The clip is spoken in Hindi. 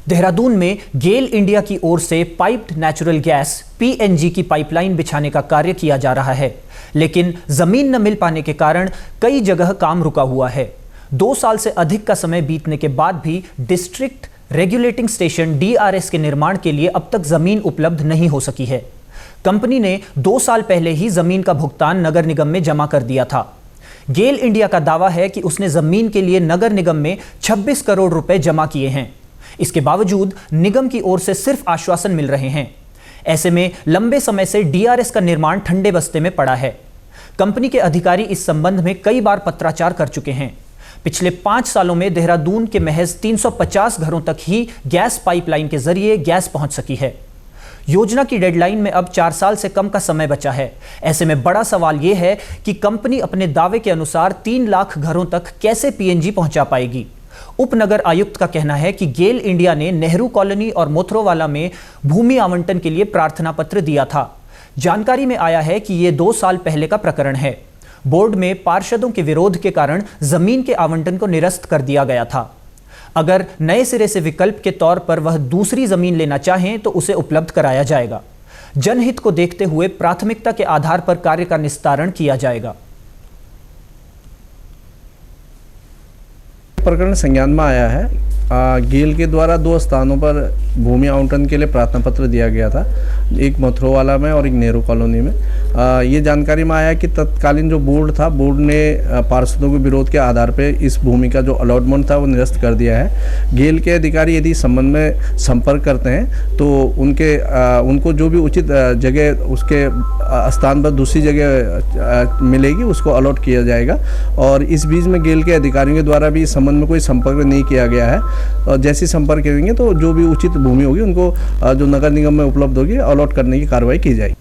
देहरादून में गेल इंडिया की ओर से पाइप्ड नेचुरल गैस पीएनजी की पाइपलाइन बिछाने का कार्य किया जा रहा है, लेकिन जमीन न मिल पाने के कारण कई जगह काम रुका हुआ है। 2 साल से अधिक का समय बीतने के बाद भी डिस्ट्रिक्ट रेगुलेटिंग स्टेशन डीआरएस के निर्माण के लिए अब तक जमीन उपलब्ध नहीं हो सकी है। कंपनी ने 2 साल पहले ही जमीन का भुगतान नगर निगम में जमा कर दिया था। गेल इंडिया का दावा है कि उसने जमीन के लिए नगर निगम में 26 करोड़ रुपए जमा किए हैं। इसके बावजूद निगम की ओर से सिर्फ आश्वासन मिल रहे हैं। ऐसे में लंबे समय से डीआरएस का निर्माण ठंडे बस्ते में पड़ा है। कंपनी के अधिकारी इस संबंध में कई बार पत्राचार कर चुके हैं। पिछले 5 सालों में देहरादून के महज 350 घरों तक ही गैस पाइपलाइन के जरिए गैस पहुंच सकी है। योजना की डेडलाइन में अब 4 साल से कम का समय बचा है। ऐसे में बड़ा सवाल यह है कि कंपनी अपने दावे के अनुसार 3 लाख घरों तक कैसे पीएनजी पहुंचा पाएगी। उपनगर आयुक्त का कहना है कि गेल इंडिया ने नेहरू कॉलोनी और मोथरोवाला में भूमि आवंटन के लिए प्रार्थना पत्र दिया था। जानकारी में आया है कि यह 2 साल पहले का प्रकरण है। बोर्ड में पार्षदों के विरोध के कारण जमीन के आवंटन को निरस्त कर दिया गया था। अगर नए सिरे से विकल्प के तौर पर वह दूसरी जमीन लेना चाहें तो उसे उपलब्ध कराया जाएगा। जनहित को देखते हुए प्राथमिकता के आधार पर कार्य का निस्तारण किया जाएगा। प्रकरण संज्ञान में आया है। गेल के द्वारा 2 स्थानों पर भूमि आवंटन के लिए प्रार्थना पत्र दिया गया था, एक मथुरोवाला में और एक नेहरू कॉलोनी में। ये जानकारी में आया कि तत्कालीन जो बोर्ड था, बोर्ड ने पार्षदों के विरोध के आधार पे इस भूमि का जो अलॉटमेंट था वो निरस्त कर दिया है। गेल के अधिकारी यदि संबंध में संपर्क करते हैं तो उनको जो भी उचित जगह उसके स्थान पर दूसरी जगह मिलेगी उसको अलॉट किया जाएगा। और इस बीच में गेल के अधिकारियों के द्वारा भी इस संबंध में कोई संपर्क नहीं किया गया है। और जैसे संपर्क करेंगे तो जो भी उचित भूमि होगी उनको जो नगर निगम में उपलब्ध होगी अलॉट करने की कार्रवाई की जाएगी।